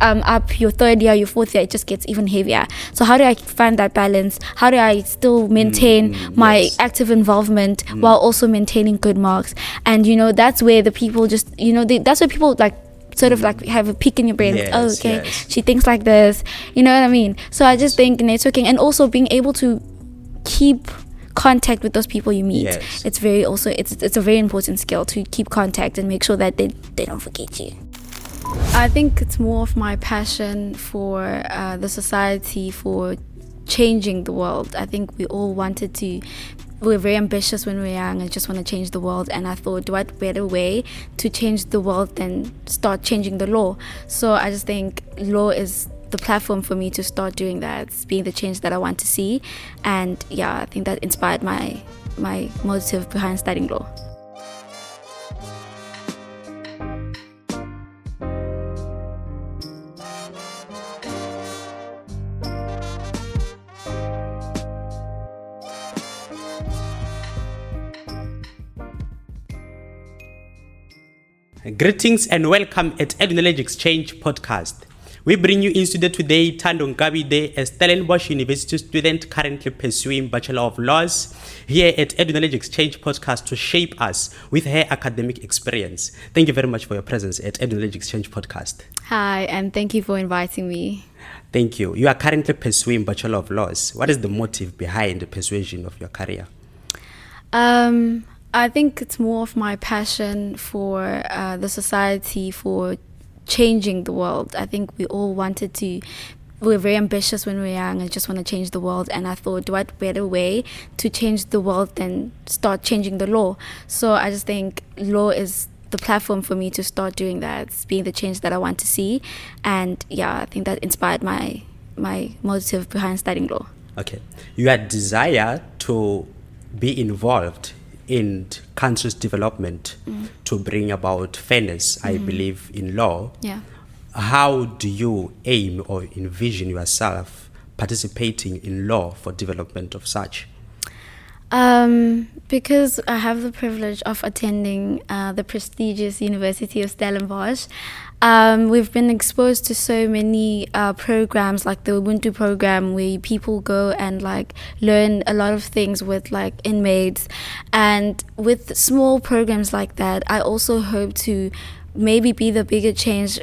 up your third year, your fourth year, it just gets even heavier. So how do I find that balance? How do I still maintain my active involvement while also maintaining good marks? And that's where the people just that's where people like sort of like have a peek in your brain. She thinks like this, you know what I mean? So I just think networking and also being able to keep contact with those people you meet. It's a very important skill to keep contact and make sure that they don't forget you. I think it's more of my passion for the society, for changing the world. I think we're very ambitious when we're young and just want to change the world, and I thought, what better way to change the world than start changing the law? So I just think law is the platform for me to start doing that, being the change that I want to see. And I think that inspired my motive behind studying law. Greetings and welcome at Edu-Knowledge Exchange Podcast. We bring you in studio today Thando Nkabide, a Stellenbosch University student currently pursuing Bachelor of Laws here at Edu-Knowledge Exchange Podcast to shape us with her academic experience. Thank you very much for your presence at Edu-Knowledge Exchange Podcast. Hi, and thank you for inviting me. Thank you. You are currently pursuing Bachelor of Laws. What is the motive behind the persuasion of your career? I think it's more of my passion for the society, for changing the world. I think we're very ambitious when we're young and just want to change the world. And I thought, what better way to change the world than start changing the law? So I just think law is the platform for me to start doing that, being the change that I want to see. And I think that inspired my motive behind studying law. Okay. Your desire to be involved in country's development to bring about fairness, I believe, in law. How do you aim or envision yourself participating in law for development of such? Because I have the privilege of attending the prestigious University of Stellenbosch, we've been exposed to so many programs like the Ubuntu program, where people go and like learn a lot of things with like inmates. And with small programs like that, I also hope to maybe be the bigger change,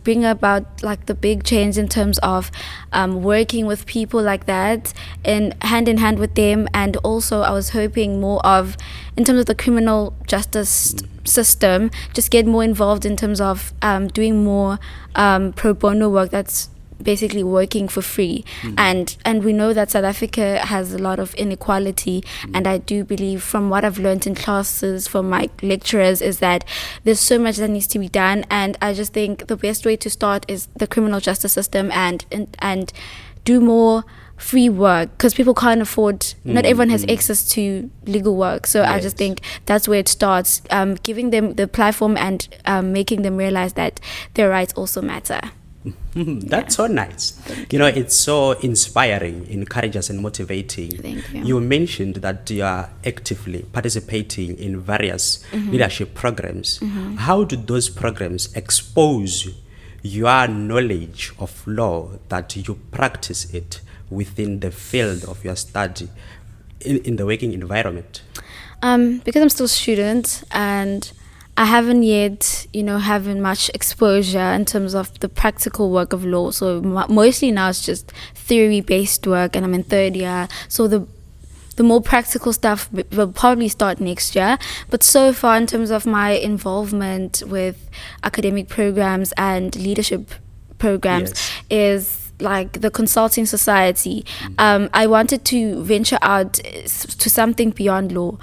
bring about like the big change in terms of working with people like that and hand in hand with them. And also I was hoping more of, in terms of the criminal justice system, just get more involved in terms of doing more pro bono work, that's basically working for free. And we know that South Africa has a lot of inequality, and I do believe, from what I've learned in classes from my lecturers, is that there's so much that needs to be done. And I just think the best way to start is the criminal justice system and do more free work, because people can't afford, not everyone has access to legal work. So I just think that's where it starts, giving them the platform and making them realize that their rights also matter. That's so nice. It's so inspiring, encourages and motivating. Thank you. You mentioned that you are actively participating in various leadership programs. How do those programs expose your knowledge of law, that you practice it within the field of your study in the working environment? Because I'm still a student and I haven't yet, having much exposure in terms of the practical work of law. So mostly now it's just theory-based work, and I'm in third year. So the more practical stuff will probably start next year. But so far, in terms of my involvement with academic programs and leadership programs, is like the consulting society. I wanted to venture out to something beyond law,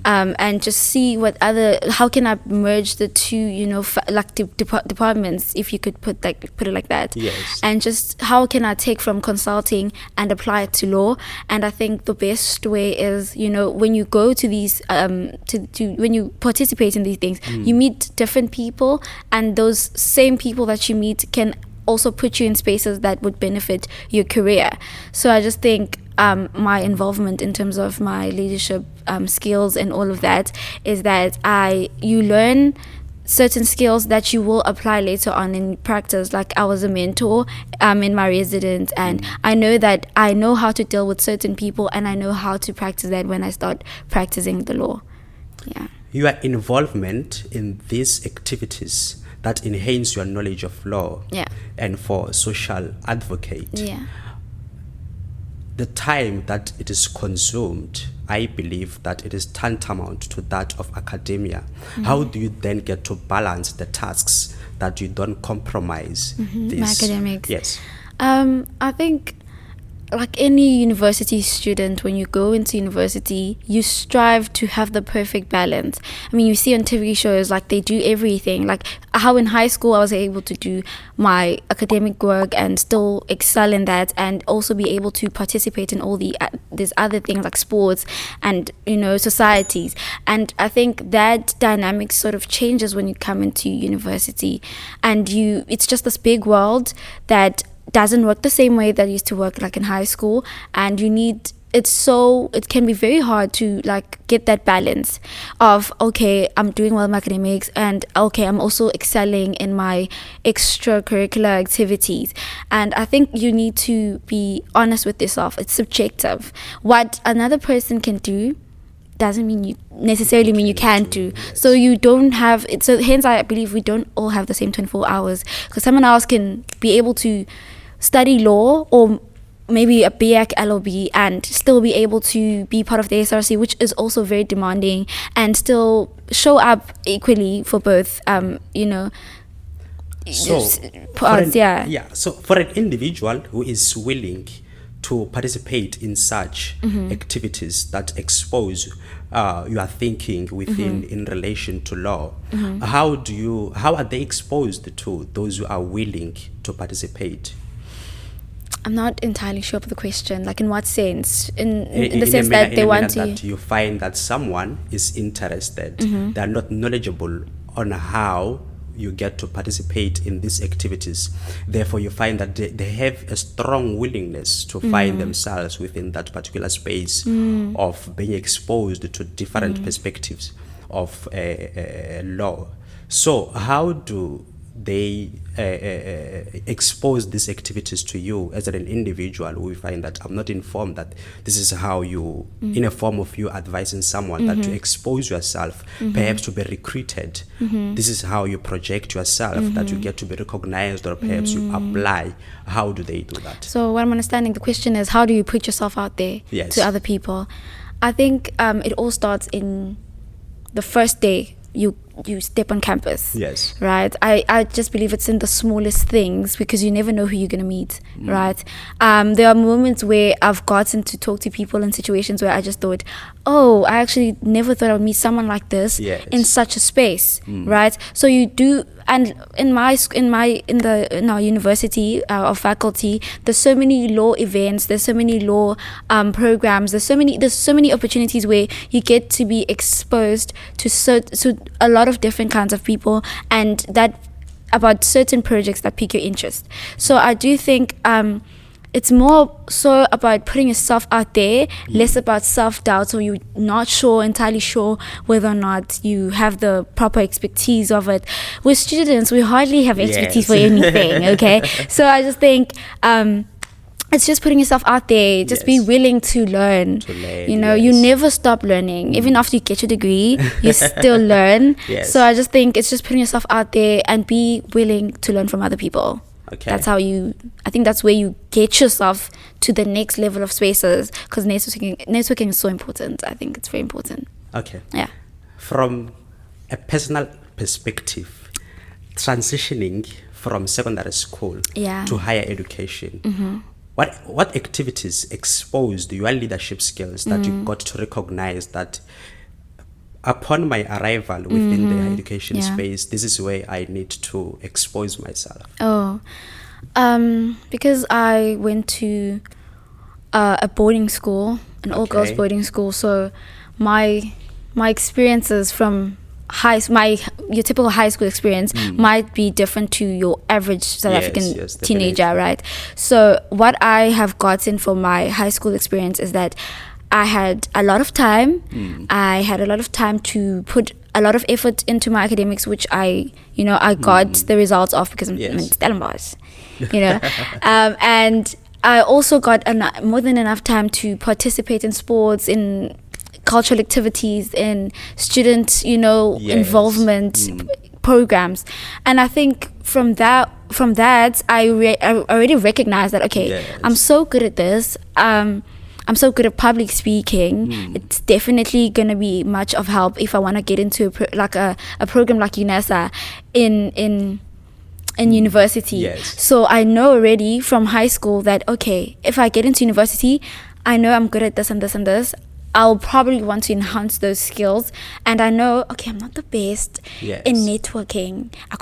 and just see how can I merge the two, departments, if you could put it like that. And just how can I take from consulting and apply it to law? And I think the best way is, when you go to these, when you participate in these things, you meet different people, and those same people that you meet can also put you in spaces that would benefit your career. So I just think my involvement in terms of my leadership skills and all of that is that you learn certain skills that you will apply later on in practice. Like I was a mentor in my residence, and I know that I know how to deal with certain people, and I know how to practice that when I start practicing the law. Yeah. Your involvement in these activities that enhance your knowledge of law and for social advocate. Yeah. The time that it is consumed, I believe that it is tantamount to that of academia. How do you then get to balance the tasks that you don't compromise these academics? Yes. I think, like any university student, when you go into university, you strive to have the perfect balance. I mean, you see on TV shows, like they do everything. Like how in high school I was able to do my academic work and still excel in that, and also be able to participate in all these other things like sports and, you know, societies. And I think that dynamic sort of changes when you come into university, and it's just this big world that doesn't work the same way that it used to work like in high school, and it can be very hard to like get that balance of, okay, I'm doing well in my academics, and okay, I'm also excelling in my extracurricular activities. And I think you need to be honest with yourself. It's subjective. What another person can do doesn't mean you necessarily mean you can't do. So you don't have it. So hence I believe we don't all have the same 24 hours, because someone else can be able to study law or maybe a BAc LLB and still be able to be part of the SRC, which is also very demanding, and still show up equally for both, So parts. So for an individual who is willing to participate in such activities that expose your thinking within in relation to law, how are they exposed to those who are willing to participate? I'm not entirely sure of the question. Like, in what sense? In the sense that they want to. That you find that someone is interested, they are not knowledgeable on how you get to participate in these activities. Therefore, you find that they have a strong willingness to find themselves within that particular space of being exposed to different perspectives of law. So, how do they expose these activities to you as an individual who find that I'm not informed that this is how you, in a form of you advising someone that to expose yourself, perhaps to be recruited, this is how you project yourself, that you get to be recognized, or perhaps you apply. How do they do that? So what I'm understanding, the question is, how do you put yourself out there to other people? I think it all starts in the first day you step on campus. Yes. Right? I just believe it's in the smallest things, because you never know who you're going to meet. Right? There are moments where I've gotten to talk to people in situations where I just thought, oh, I actually never thought I would meet someone like this in such a space. Right? So you do. And in our university or faculty, there's so many law events, there's so many law programs, there's so many opportunities where you get to be exposed to a lot of different kinds of people, and that about certain projects that pique your interest. So I do think it's more so about putting yourself out there, less about self-doubt, or you're not entirely sure whether or not you have the proper expertise of it. With students, we hardly have expertise for anything, okay? So I just think it's just putting yourself out there. Just be willing to learn. You never stop learning. Even after you get your degree, you still learn. So I just think it's just putting yourself out there and be willing to learn from other people. Okay. I think that's where you get yourself to the next level of spaces, because networking is so important. I think it's very important. Okay. Yeah. From a personal perspective, transitioning from secondary school to higher education, what activities exposed your leadership skills that you got to recognize that upon my arrival within the higher education space, this is where I need to expose myself? Because I went to a boarding school, an all-girls boarding school, so my experiences from your typical high school experience might be different to your average South African teenager, right? So what I have gotten from my high school experience is that I had a lot of time. I had a lot of time to put a lot of effort into my academics, which I got the results of because I'm in Stellenbosch, and I also got more than enough time to participate in sports, in cultural activities, in student, involvement programs. And I think from that, I already recognized that, okay, I'm so good at this. I'm so good at public speaking. It's definitely going to be much of help if I want to get into a program like UNESA in university. So I know already from high school that, okay, if I get into university, I know I'm good at this and this and this. I'll probably want to enhance those skills. And I know, okay, I'm not the best in networking. I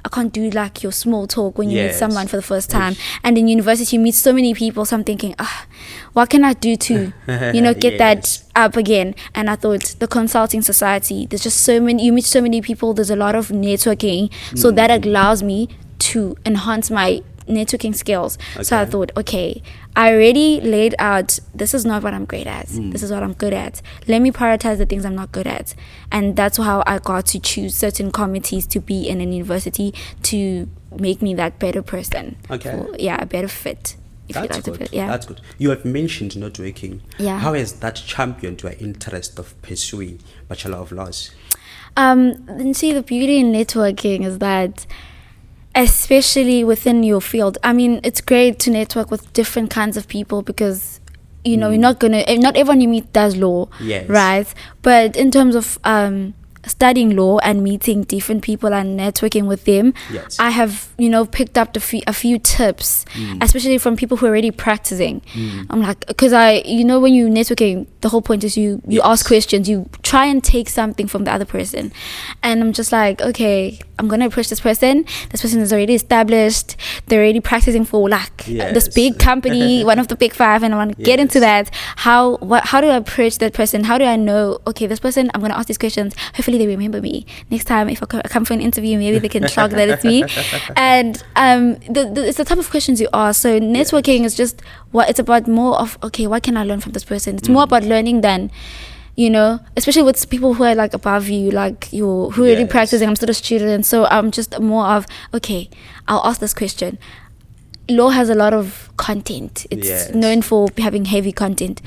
can't do like your small talk when you meet someone for the first time. And in university you meet so many people, so I'm thinking, what can I do to get that up again? And I thought the consulting society, there's just so many, you meet so many people, there's a lot of networking, so that allows me to enhance my networking skills. So I thought, okay, I already laid out, this is not what I'm great at, this is what I'm good at. Let me prioritize the things I'm not good at. And that's how I got to choose certain committees to be in a university to make me that better person. A better fit. That's good. That's good. You have mentioned networking. How has that championed your interest of pursuing Bachelor of Laws? Then see, the beauty in networking is that, especially within your field, I mean, it's great to network with different kinds of people because, not everyone you meet does law, right? But in terms of studying law and meeting different people and networking with them, I have, picked up a few tips, especially from people who are already practicing. I'm like, because when you're networking, the whole point is you ask questions, you try and take something from the other person. And I'm just like, okay, I'm going to approach this person. This person is already established. They're already practicing for this big company, one of the big five, and I want to get into that. How do I approach that person? How do I know, okay, this person, I'm going to ask these questions. Hopefully they remember me. Next time, if I come for an interview, maybe they can chalk that it's me. And it's the type of questions you ask. So networking is just it's about more of, okay, what can I learn from this person? It's more about learning than, especially with people who are like above you, like who are already practicing. I'm still a student, so I'm just more of, okay, I'll ask this question. Law has a lot of content. It's known for having heavy content.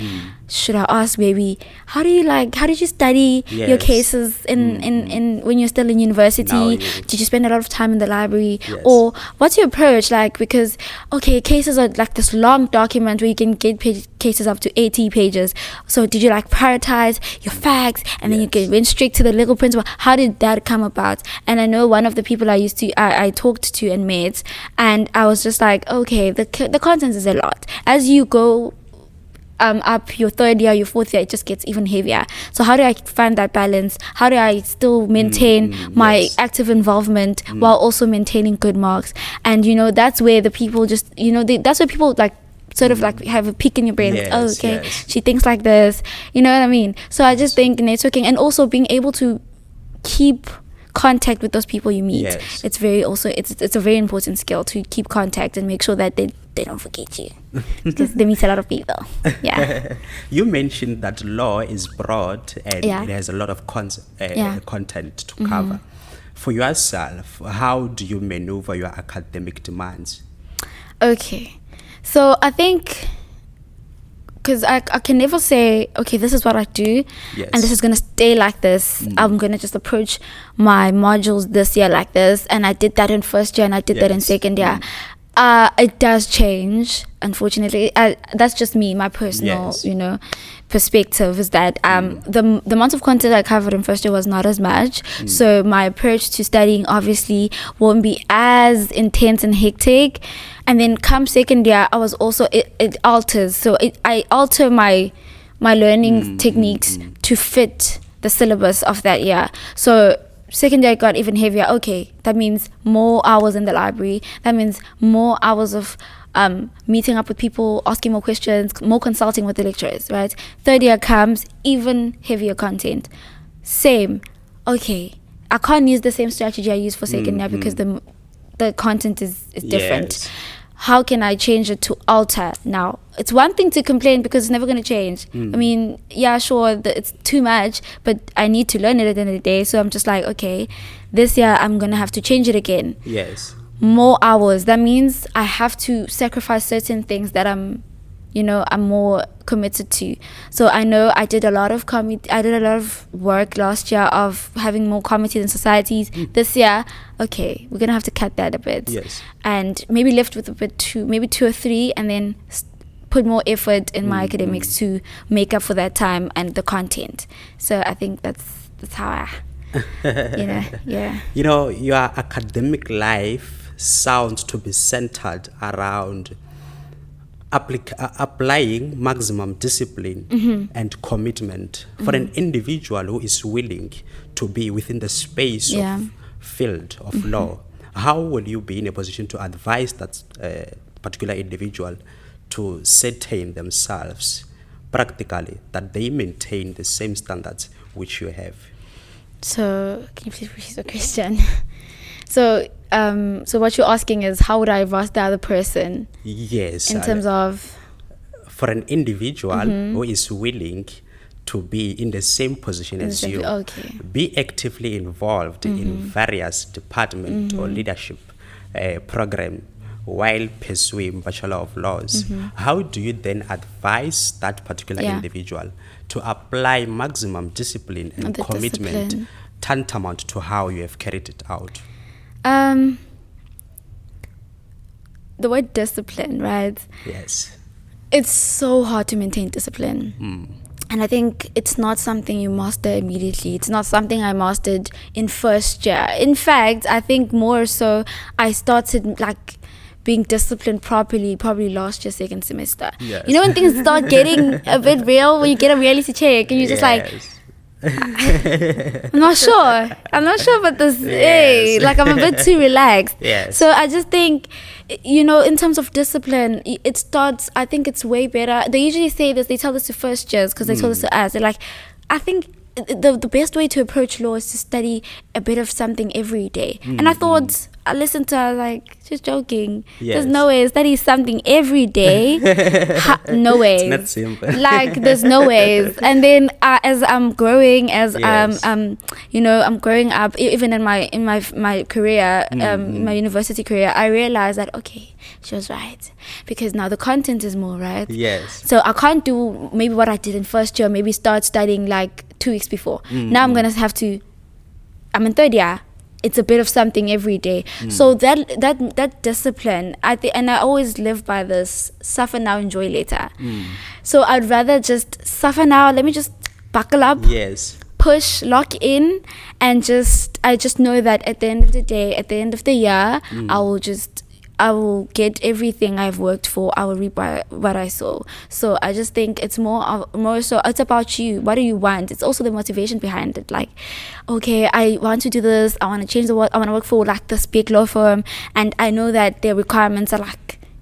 Should I ask maybe, how did you study your cases in when you're still in university? Did you spend a lot of time in the library? Or what's your approach like? Because, okay, cases are like this long document where you can get cases up to 80 pages. So did you prioritize your facts and then you went straight to the legal principle? How did that come about? And I know one of the people I talked to and met, and I was just like, okay, the content is a lot. As you go up your third year, your fourth year, it just gets even heavier. So how do I find that balance? How do I still maintain my active involvement while also maintaining good marks? And that's where the people just that's where people sort of have a peek in your brain. She thinks like this, you know what I mean? So I just think networking and also being able to keep contact with those people you meet, it's a very important skill to keep contact and make sure that they don't forget you, because they meet a lot of people. You mentioned that law is broad and it has a lot of content to cover. For yourself, how do you maneuver your academic demands? Okay, so I think, because I can never say, okay, this is what I do and this is going to stay like this. I'm going to just approach my modules this year like this, and I did that in first year and I did that in second year. It does change, unfortunately. That's just me, my personal perspective is that the amount of content I covered in first year was not as much, so my approach to studying obviously won't be as intense and hectic. And then come second year, I was also it alters, so I alter my learning techniques to fit the syllabus of that year. So second year got even heavier. Okay, that means more hours in the library, that means more hours of meeting up with people, asking more questions, more consulting with the lecturers, right? Third year comes, even heavier content. Same. Okay, I can't use the same strategy I used for second year because the content is different. How can I change it to alter now? it's one thing to complain because it's never going to change. I mean, yeah, sure, it's too much, but I need to learn it at the end of the day. So I'm just like, okay, this year I'm going to have to change it again. Yes. More hours. That means I have to sacrifice certain things that I'm more committed to. So I know I did a lot of work last year of having more committees and societies. This year, okay, we're gonna have to cut that a bit. Yes. And maybe lift with maybe 2 or 3, and then put more effort in my academics to make up for that time and the content. So I think that's how yeah. Your academic life sounds to be centered around applying maximum discipline and commitment for an individual who is willing to be within the space of field of law. How will you be in a position to advise that particular individual to sustain themselves practically, that they maintain the same standards which you have? So can you please repeat the question? So what you're asking is, how would I advise the other person? Yes. In terms of? For an individual who is willing to be in the same position as you, be actively involved in various department or leadership program while pursuing Bachelor of Laws. How do you then advise that particular individual to apply maximum discipline and commitment tantamount to how you have carried it out? The word discipline, right? Yes. It's so hard to maintain discipline. And I think it's not something you master immediately. It's not something I mastered in first year. In fact, I think more so I started being disciplined properly probably last year, second semester. Yes. When things start getting a bit real, when you get a reality check and you're just I'm not sure about this. Yes. I'm a bit too relaxed. Yes. So I just think, in terms of discipline, it starts, I think it's way better. They usually say this, they tell this to first years because they told this to us. They're like, I think the best way to approach law is to study a bit of something every day. And I thought, I listened to her, she's joking. Yes. There's no way study something every day. No way. It's not simple. There's no ways. And then as I'm growing, I'm growing up, even in my career, my university career, I realized that, okay, she was right. Because now the content is more, right? Yes. So I can't do maybe what I did in first year, maybe start studying 2 weeks before. Now I'm going to have to, I'm in third year. It's a bit of something every day. So that discipline, I think, and I always live by this: suffer now, enjoy later. So I'd rather just suffer now. Let me just buckle up. Yes. Push, lock in, and I just know that at the end of the day, at the end of the year, I will get everything I've worked for. I will reap what I sow. So I just think it's more so it's about you. What do you want? It's also the motivation behind it. Okay, I want to do this. I want to change the world. I want to work for this big law firm, and I know that their requirements are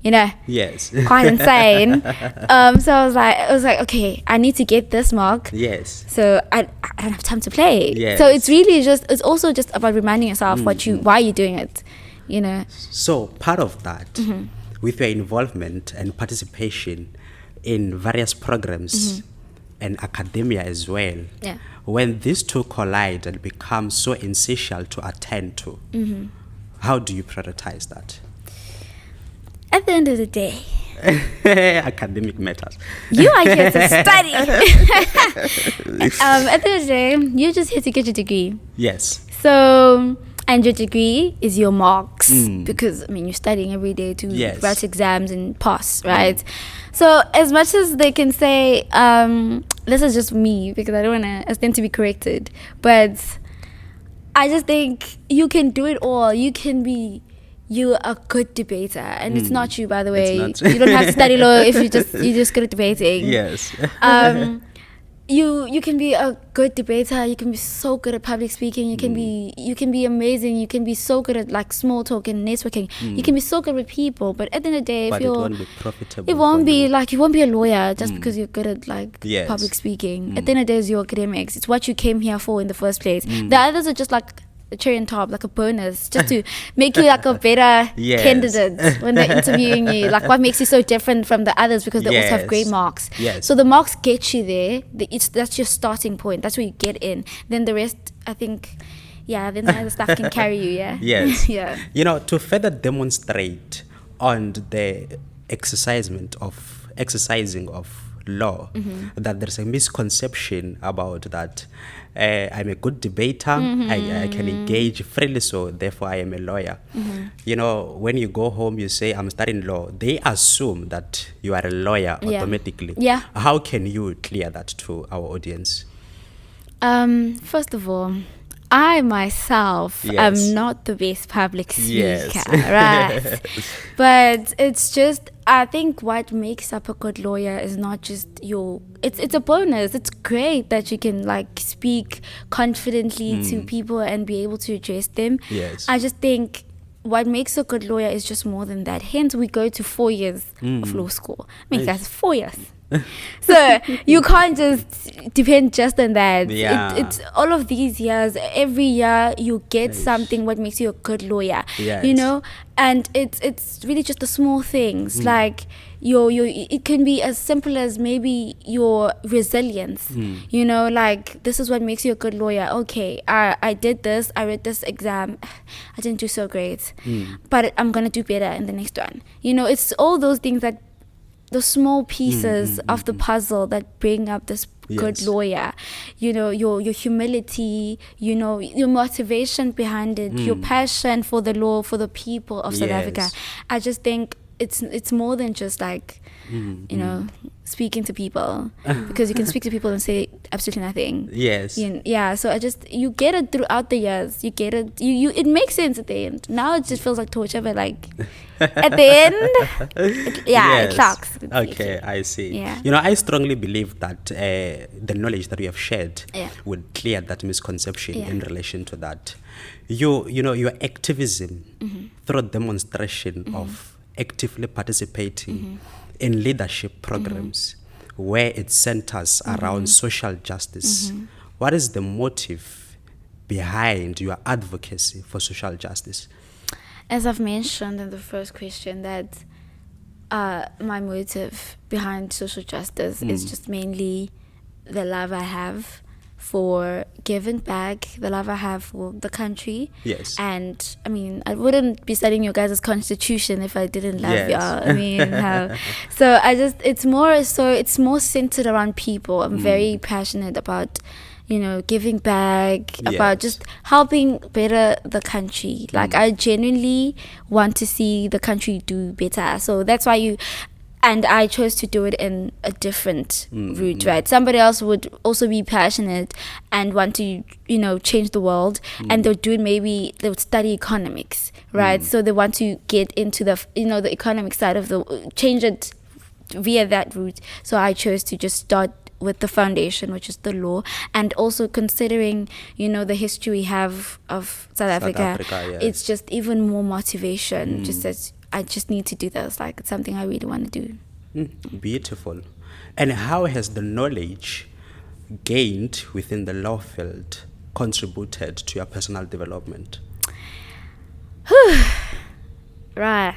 yes, quite insane. So I was like, okay, I need to get this mark. Yes. So I don't have time to play. Yes. So it's really it's also just about reminding yourself why you're doing it. So part of that, with your involvement and participation in various programs and academia as well, when these two collide and become so essential to attend to, how do you prioritize that? At the end of the day, academic matters. You are here to study. At the end of the day, you're just here to get your degree. Yes. So, and your degree is your marks because you're studying every day to write exams and pass, right? So as much as they can say, this is just me because I don't want to stand to be corrected, but I just think you can do it all. You're a good debater, and it's not you, by the way. You don't have to study law if you're just good at debating. Yes. You can be a good debater. You can be so good at public speaking. You can be amazing. You can be so good at small talk and networking. You can be so good with people. But at the end of the day, it won't be profitable. It won't be you won't be a lawyer just because you're good at public speaking. At the end of the day, it's your academics. It's what you came here for in the first place. The others are just a cherry on top, like a bonus, just to make you like a better Yes. candidate when they're interviewing you. Like what makes you so different from the others, because they also have Yes. great marks. Yes. So the marks get you there. That's your starting point. That's where you get in. Then the rest, I think, then the other stuff can carry you. Yeah. Yes. Yeah. You know, to further demonstrate on the exercising of law, that there's a misconception about that I'm a good debater, I can engage freely, so therefore I am a lawyer. You know, when you go home, you say, I'm studying law, they assume that you are a lawyer automatically. Yeah. How can you clear that to our audience? First of all, I myself am not the best public speaker, right? But it's just, I think what makes up a good lawyer is not just it's a bonus. It's great that you can like speak confidently to people and be able to address them. Yes. I just think what makes a good lawyer is just more than that. Hence, we go to 4 years of law school. I mean, that's 4 years. So you can't just depend just on that. Yeah. It's all of these years. Every year you get something what makes you a good lawyer. Yes. You know, and it's really just the small things like your it can be as simple as maybe your resilience. You know, like this is what makes you a good lawyer. Okay, I did this. I read this exam. I didn't do so great, but I'm gonna do better in the next one. You know, it's all those things that. The small pieces of the puzzle that bring up this good lawyer, you know, your humility, you know, your motivation behind it, your passion for the law, for the people of South Africa. I just think it's more than just like, you know, speaking to people, because you can speak to people and say absolutely nothing. Yes. So you get it throughout the years. You get it. It makes sense at the end. Now it just feels like torture, but like at the end, it clocks. Okay, I see. Yeah. You know, I strongly believe that the knowledge that we have shared would clear that misconception in relation to that. You know, your activism through demonstration of actively participating in leadership programs where it centers around social justice. What is the motive behind your advocacy for social justice? As I've mentioned in the first question, that my motive behind social justice is just mainly the love I have for giving back, the love I have for the country. Yes. And I mean, I wouldn't be studying your guys' constitution if I didn't love y'all. I mean, so it's more centered around people. I'm very passionate about, you know, giving back, about just helping better the country. Like I genuinely want to see the country do better. So that's why and I chose to do it in a different route, right? Somebody else would also be passionate and want to, you know, change the world, and they would study economics, right? So they want to get into the economic side of change it via that route. So I chose to just start with the foundation, which is the law, and also considering, you know, the history we have of South Africa, it's just even more motivation, just as I just need to do this. Like, it's something I really want to do. Beautiful. And how has the knowledge gained within the law field contributed to your personal development? Right.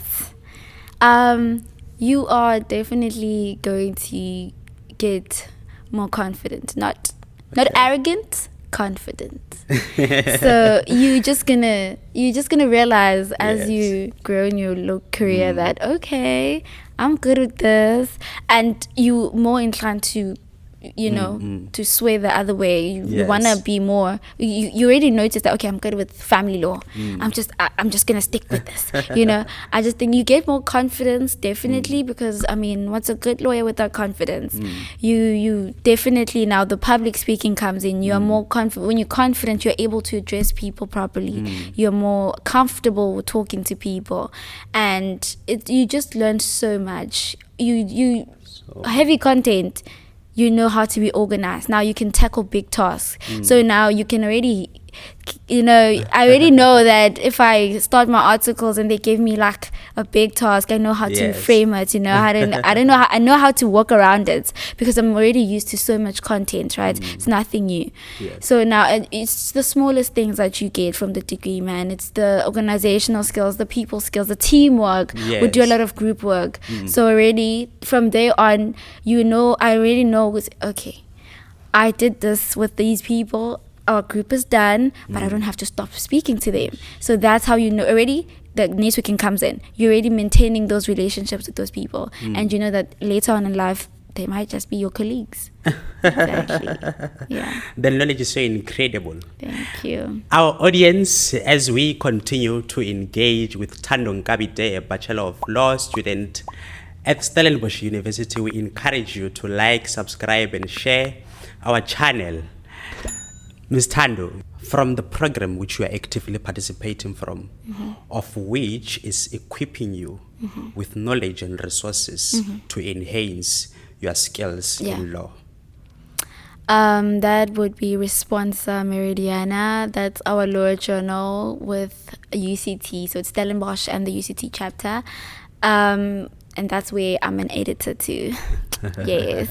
You are definitely going to get more confident, not arrogant, confident. So you're just gonna realize as you grow in your career that, okay, I'm good with this, and you more inclined to, you know, to sway the other way. You want to be more, you already notice that, okay, I'm good with family law. I'm just gonna stick with this. You know, I just think you get more confidence, definitely, because I mean, what's a good lawyer without confidence? You definitely, now the public speaking comes in. You are more confident. When you're confident, you're able to address people properly. You're more comfortable with talking to people, and you just learn so much. Heavy content. You know how to be organized. Now you can tackle big tasks. So now you can already I already know that if I start my articles and they give me like a big task, I know how to frame it. I know how to work around it because I'm already used to so much content, right? It's nothing new. So now it's the smallest things that you get from the degree, man. It's the organizational skills, the people skills, the teamwork. We do a lot of group work. So already from there on, I already know, okay, I did this with these people. Our group is done, but I don't have to stop speaking to them. So that's how you know already that networking comes in. You're already maintaining those relationships with those people. And you know that later on in life, they might just be your colleagues. Exactly. Yeah. The knowledge is so incredible. Thank you. Our audience, as we continue to engage with Thando Nkabide, a Bachelor of Law student at Stellenbosch University, we encourage you to like, subscribe, and share our channel. Ms. Thando, from the program which you are actively participating from, of which is equipping you with knowledge and resources to enhance your skills in law? That would be Responsa Meridiana. That's our law journal with UCT. So it's Stellenbosch and the UCT chapter. And that's where I'm an editor too. Yes.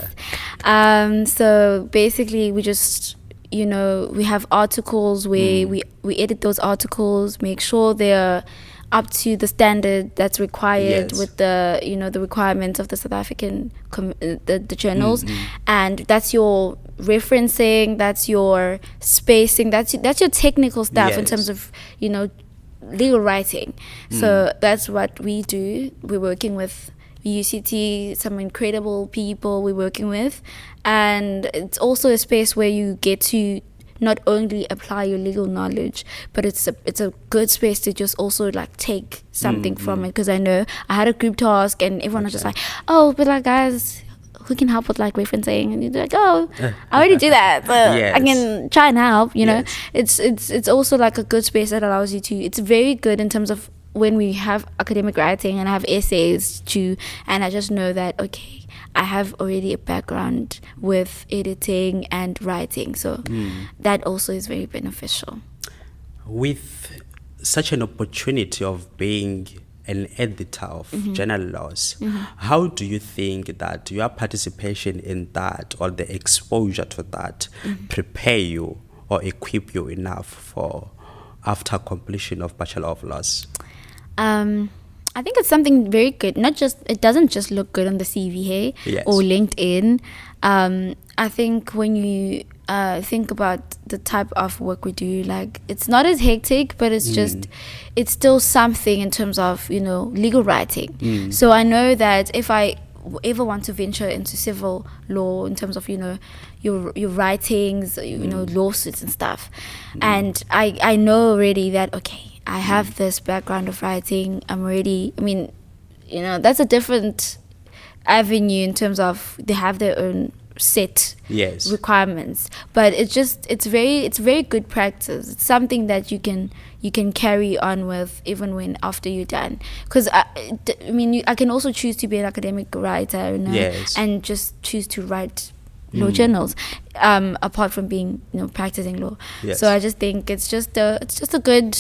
So basically we just... we have articles where we edit those articles, make sure they're up to the standard that's required with the, the requirements of the South African, the journals. And that's your referencing, that's your spacing, that's your technical stuff in terms of, legal writing. So that's what we do. We're working with UCT, some incredible people we're working with, and it's also a space where you get to not only apply your legal knowledge, but it's a good space to just also like take something from it. Because I know I had a group task and everyone was just like, oh, but like guys, who can help with like referencing? And you're like, oh, I already do that, but I can try and help. It's also like a good space that allows you to. It's very good in terms of when we have academic writing and I have essays too, and I just know that, okay, I have already a background with editing and writing, so that also is very beneficial. With such an opportunity of being an editor of journal laws, how do you think that your participation in that or the exposure to that prepare you or equip you enough for after completion of Bachelor of Laws? I think it's something very good. It doesn't just look good on the CV or LinkedIn. I think when you think about the type of work we do, like it's not as hectic, but it's just it's still something in terms of legal writing. So I know that if I ever want to venture into civil law in terms of your writings, lawsuits and stuff, and I know already that, okay, I have this background of writing. I'm ready. I mean, that's a different avenue in terms of they have their own set requirements. But it's very good practice. It's something that you can carry on with even after you're done. Because I can also choose to be an academic writer, and just choose to write law journals, apart from being practicing law. So I just think it's just a good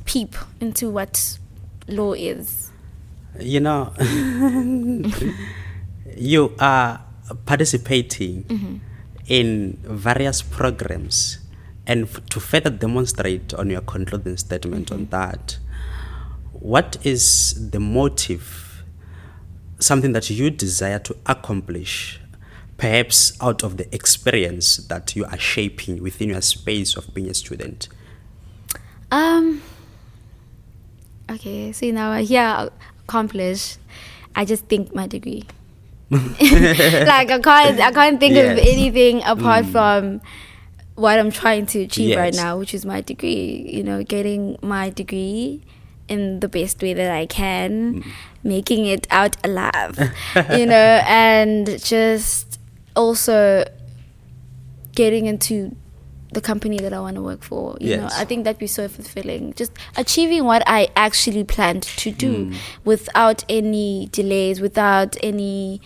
peep into what law is. You are participating in various programs, and to further demonstrate on your concluding statement on that, what is the motive, something that you desire to accomplish, perhaps out of the experience that you are shaping within your space of being a student? Okay, so now I accomplish. I just think my degree. Like I can't think of anything apart from what I'm trying to achieve right now, which is my degree. Getting my degree in the best way that I can, making it out alive. And just also getting into the company that I want to work for. I think that'd be so fulfilling. Just achieving what I actually planned to do without any delays, without any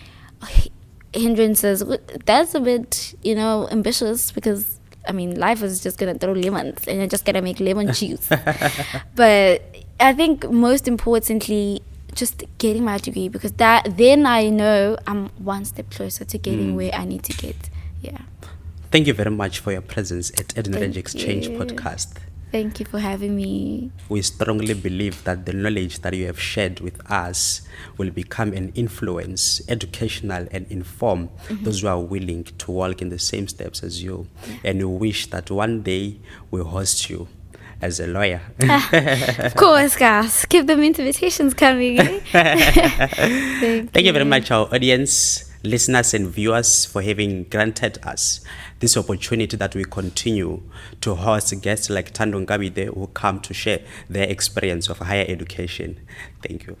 hindrances. That's a bit, ambitious, because I mean, life is just gonna throw lemons and you're just gonna make lemon juice. But I think most importantly, just getting my degree, because then I know I'm one step closer to getting where I need to get. Yeah. Thank you very much for your presence at Edu-Knowledge Exchange Podcast. Thank you for having me. We strongly believe that the knowledge that you have shared with us will become an influence, educational, and inform those who are willing to walk in the same steps as you. And we wish that one day we'll host you as a lawyer. Of course, guys. Keep them invitations coming. Thank you very much, our audience, listeners and viewers, for having granted us this opportunity that we continue to host guests like Thando Nkabide who come to share their experience of higher education. Thank you.